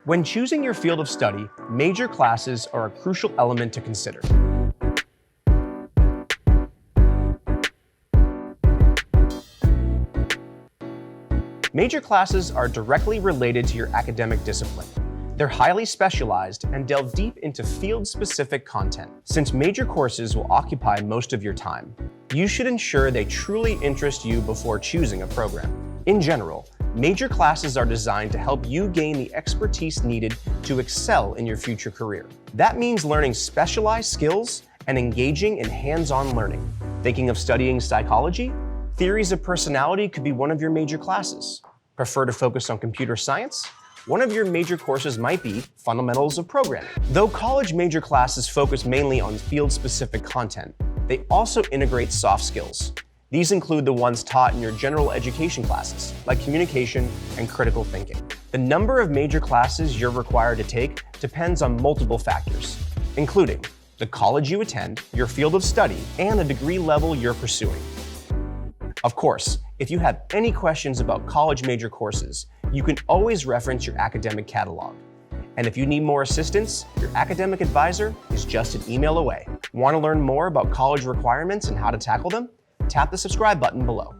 When choosing your field of study, major classes are a crucial element to consider. Major classes are directly related to your academic discipline. They're highly specialized and delve deep into field-specific content. Since major courses will occupy most of your time, you should ensure they truly interest you before choosing a program. In general, major classes are designed to help you gain the expertise needed to excel in your future career. That means learning specialized skills and engaging in hands-on learning. Thinking of studying psychology? Theories of personality could be one of your major classes. Prefer to focus on computer science? One of your major courses might be Fundamentals of Programming. Though college major classes focus mainly on field-specific content, they also integrate soft skills. These include the ones taught in your general education classes, like communication and critical thinking. The number of major classes you're required to take depends on multiple factors, including the college you attend, your field of study, and the degree level you're pursuing. Of course, if you have any questions about college major courses, you can always reference your academic catalog. And if you need more assistance, your academic advisor is just an email away. Want to learn more about college requirements and how to tackle them? Tap the subscribe button below.